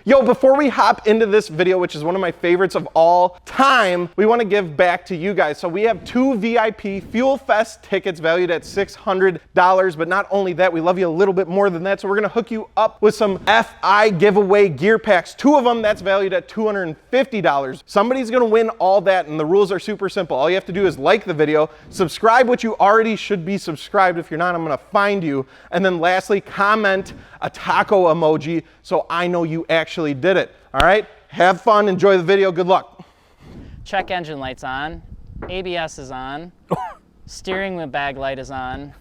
Yo, before we hop into this video, which is one of my favorites of all time, we want to give back to you guys. So we have 2 VIP Fuel Fest tickets valued at $600, but not only that, we love you a little bit more than that. So we're going to hook you up with some FI giveaway gear packs. 2 of them, that's valued at $250. Somebody's going to win all that, and the rules are super simple. All you have to do is like the video, subscribe, which you already should be subscribed. If you're not, I'm going to find you. And then lastly, comment a taco emoji so I know you actually did it. All right, have fun, enjoy the video, good luck. Check engine lights on, ABS is on, steering wheel bag light is on,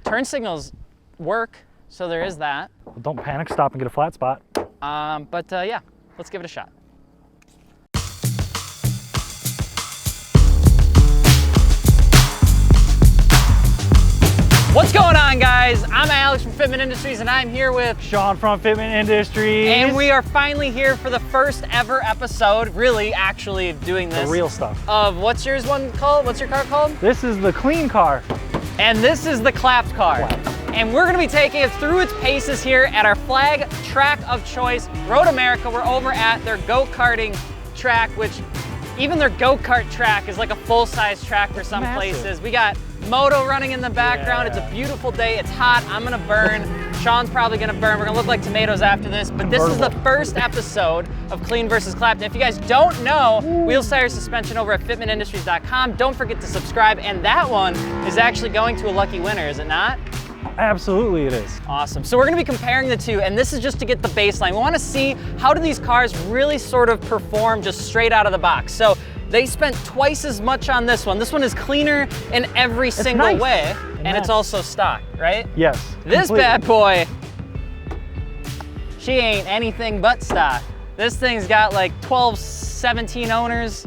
turn signals work, so there is that. Well, don't panic, stop and get a flat spot. Yeah, let's give it a shot. What's going on, guys? I'm Alex from Fitment Industries, and I'm here with Sean from Fitment Industries. And we are finally here for the first ever episode, really, actually doing this. The real stuff. Of what's yours one called? What's your car called? This is the clean car. And this is the clapped car. Clapped. And we're gonna be taking it through its paces here at our flag track of choice, Road America. We're over at their go-karting track, which even their go-kart track is like a full-size track for some places. We got moto running in the background. Yeah. It's a beautiful day. It's hot. I'm gonna burn. Sean's probably gonna burn. We're gonna look like tomatoes after this. But this is the first episode of Clean versus Clapped. If you guys don't know, wheels, tires, suspension over at fitmentindustries.com. Don't forget to subscribe. And that one is actually going to a lucky winner, is it not? Absolutely it is. Awesome. So we're gonna be comparing the two, and this is just to get the baseline. We wanna see how do these cars really sort of perform just straight out of the box. So they spent twice as much on this one. This one is cleaner in every single way, and it's also stock, right? Yes. This completely. bad boy, she ain't anything but stock. This thing's got like 12, 17 owners,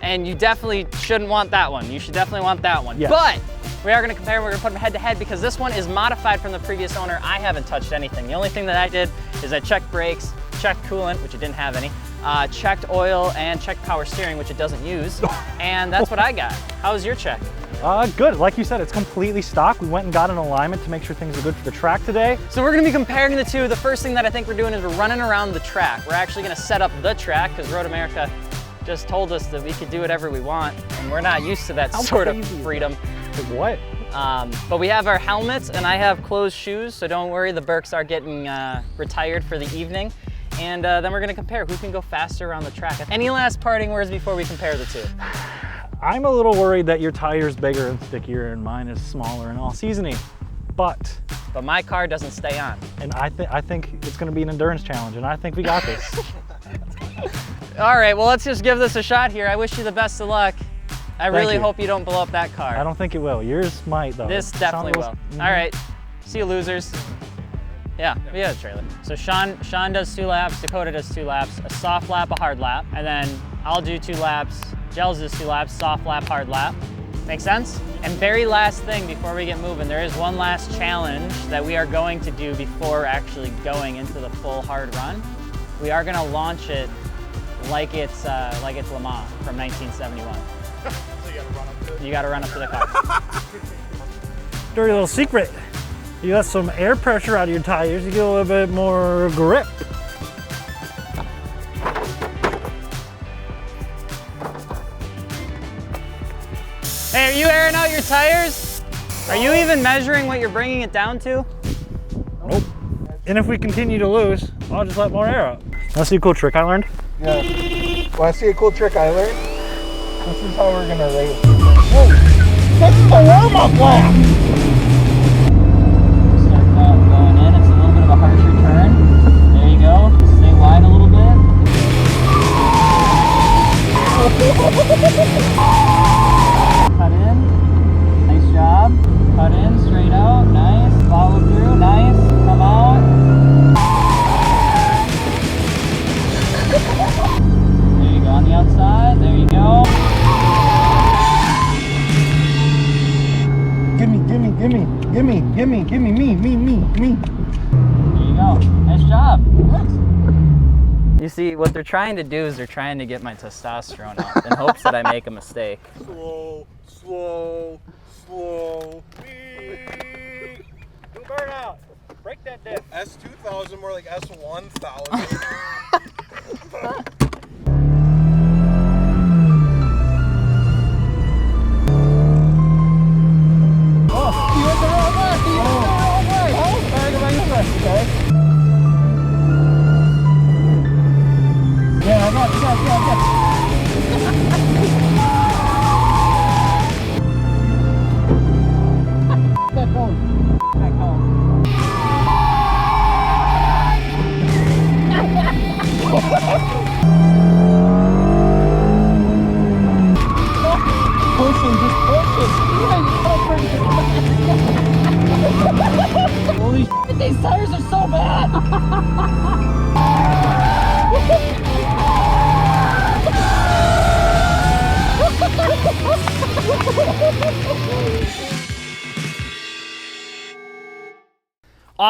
and you definitely shouldn't want that one. You should definitely want that one. Yes. But we are gonna compare, we're gonna put them head to head because this one is modified from the previous owner. I haven't touched anything. The only thing that I did is I checked brakes, checked coolant, which it didn't have any, checked oil, and checked power steering, which it doesn't use. And that's what I got. How was your check? Good. Like you said, it's completely stock. We went and got an alignment to make sure things are good for the track today. So we're gonna be comparing the two. The first thing that I think we're doing is we're running around the track. We're actually gonna set up the track because Road America just told us that we could do whatever we want, and we're not used to that sort of freedom. What? But we have our helmets, and I have closed shoes, so don't worry, the Birks are getting retired for the evening. And then we're gonna compare who can go faster around the track. Any last parting words before we compare the two? I'm a little worried that your tire's bigger and stickier and mine is smaller and all seasoning, but my car doesn't stay on. And I think it's gonna be an endurance challenge, and I think we got this. All right, well, let's just give this a shot here. I wish you the best of luck. I really hope you don't blow up that car. I don't think it will. Yours might, though. This definitely will. All right, see you losers. Yeah, we had a trailer. So Sean does 2 laps, Dakota does 2 laps, a soft lap, a hard lap, and then I'll do 2 laps, Gels does 2 laps, soft lap, hard lap. Make sense? And very last thing before we get moving, there is one last challenge that we are going to do before actually going into the full hard run. We are gonna launch it like it's Le Mans from 1971. So you gotta run up to the car. Dirty little secret. You got some air pressure out of your tires, you get a little bit more grip. Hey, are you airing out your tires? Are you even measuring what you're bringing it down to? Nope. And if we continue to lose, I'll just let more air out. Wanna see a cool trick I learned? Yeah. Wanna see a cool trick I learned? This is how we're gonna race. Whoa! This is the warm-up lap! Start going in, it's a little bit of a harsher turn. There you go, stay wide a little bit. Cut in, nice job. Cut in, straight out, nice. Follow through, nice. Come out. There you go, on the outside, there you go. Gimme, me. There you go, nice job. You see, what they're trying to do is they're trying to get my testosterone up in hopes that I make a mistake. Slow. Do burnout. Break that down. S2000, more like S1000.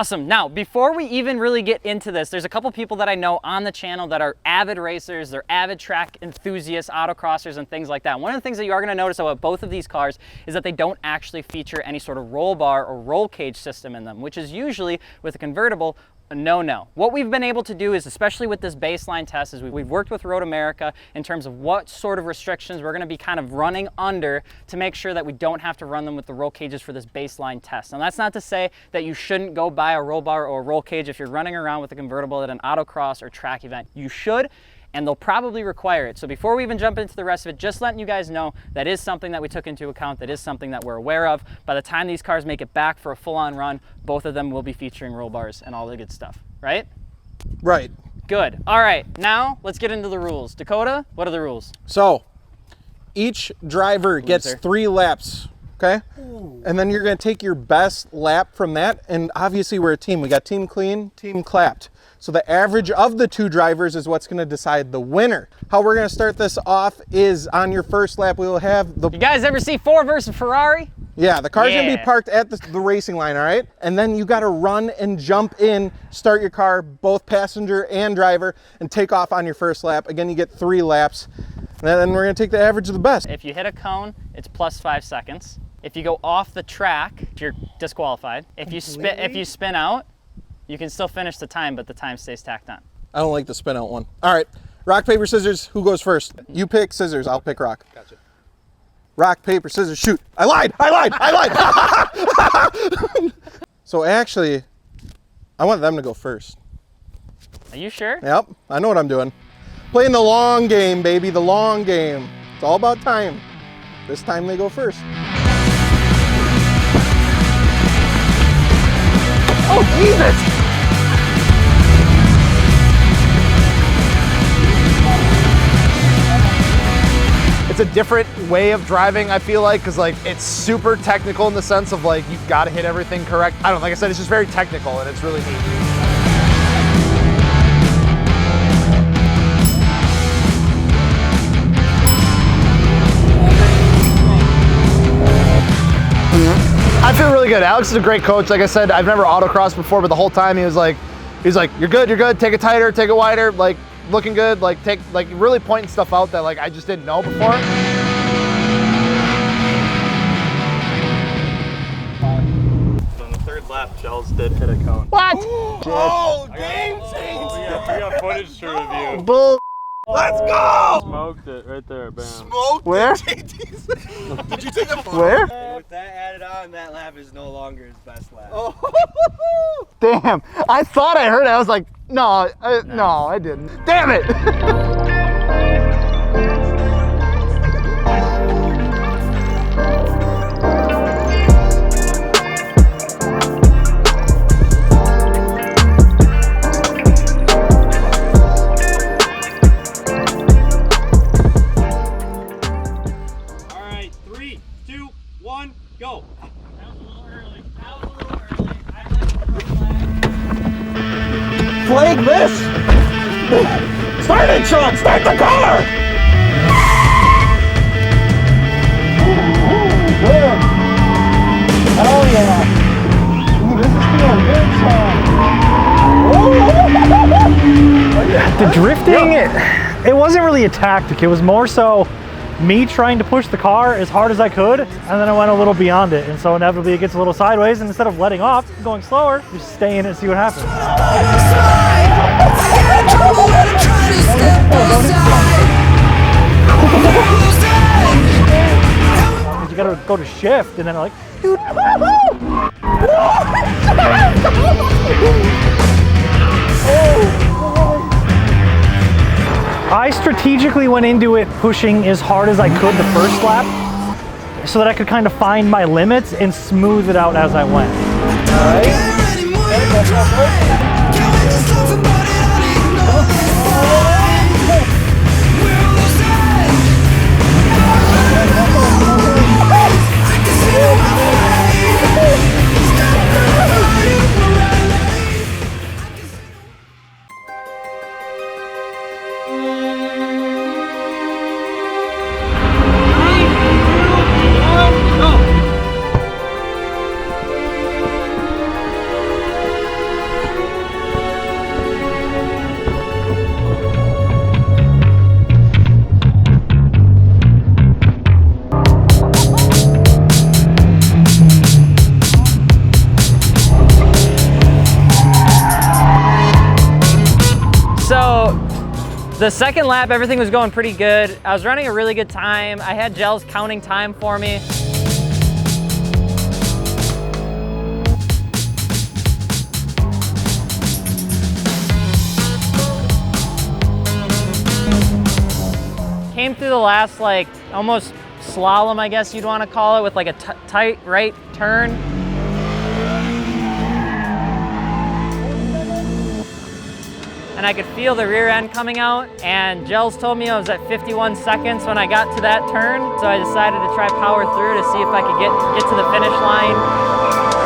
Awesome. Now, before we even really get into this, there's a couple people that I know on the channel that are avid racers, they're avid track enthusiasts, autocrossers, and things like that. One of the things that you are gonna notice about both of these cars is that they don't actually feature any sort of roll bar or roll cage system in them, which is usually, with a convertible, a no-no. What we've been able to do is, especially with this baseline test, is we've worked with Road America in terms of what sort of restrictions we're gonna be kind of running under to make sure that we don't have to run them with the roll cages for this baseline test. Now, that's not to say that you shouldn't go buy a roll bar or a roll cage if you're running around with a convertible at an autocross or track event. You should, and they'll probably require it. So before we even jump into the rest of it, just letting you guys know that is something that we took into account, that is something that we're aware of. By the time these cars make it back for a full-on run, both of them will be featuring roll bars and all the good stuff, right? Right. Good. All right, now let's get into the rules. Dakota, what are the rules? So each driver gets Loser. 3 laps, okay? And then you're gonna take your best lap from that, and obviously we're a team. We got team clean, team clapped. So the average of the 2 drivers is what's gonna decide the winner. How we're gonna start this off is on your first lap, we will have the... You guys ever see Ford versus Ferrari? Yeah, the car's gonna be Yeah. parked at the racing line, all right? And then you gotta run and jump in, start your car, both passenger and driver, and take off on your first lap. Again, you get 3 laps. And then we're gonna take the average of the best. If you hit a cone, it's plus 5 seconds. If you go off the track, you're disqualified. If you spin out, you can still finish the time, but the time stays tacked on. I don't like the spin out one. All right, rock, paper, scissors, who goes first? You pick scissors, I'll pick rock. Gotcha. Rock, paper, scissors, shoot. I lied. So actually, I want them to go first. Are you sure? Yep, I know what I'm doing. Playing the long game, baby, the long game. It's all about time. This time they go first. Oh, Jesus! It's a different way of driving, I feel like, because like it's super technical in the sense of like you've got to hit everything correct. I don't know, like I said, it's just very technical and it's really neat. I feel really good. Alex is a great coach. Like I said, I've never autocrossed before, but the whole time he's like, you're good, take it tighter, take it wider, like looking good, like really pointing stuff out that like I just didn't know before. So on the 3rd lap, Gels did hit a cone. What? Oh, game change! We got footage to review. Bull. Let's go! Smoked it right there, bam. Smoked Where? Did you take a photo? Where? With that added on, that lap is no longer his best lap. Oh. Damn. I thought I heard it. I was like, no, no, I didn't. Damn it. Go! Flag this! Start it, Sean! Start the car! Oh yeah! Ooh, this is feeling good, Sean! The drifting, it wasn't really a tactic. It was more so me trying to push the car as hard as I could, and then I went a little beyond it. And so inevitably it gets a little sideways, and instead of letting off, going slower, just stay in it and see what happens. You gotta go to shift, and then like, dude, I strategically went into it pushing as hard as I could the first lap so that I could kind of find my limits and smooth it out as I went. The second lap, everything was going pretty good. I was running a really good time. I had Gels counting time for me. Came through the last, like, almost slalom, I guess you'd want to call it, with like a tight right turn. And I could feel the rear end coming out, and Gels told me I was at 51 seconds when I got to that turn, so I decided to try power through to see if I could get to the finish line.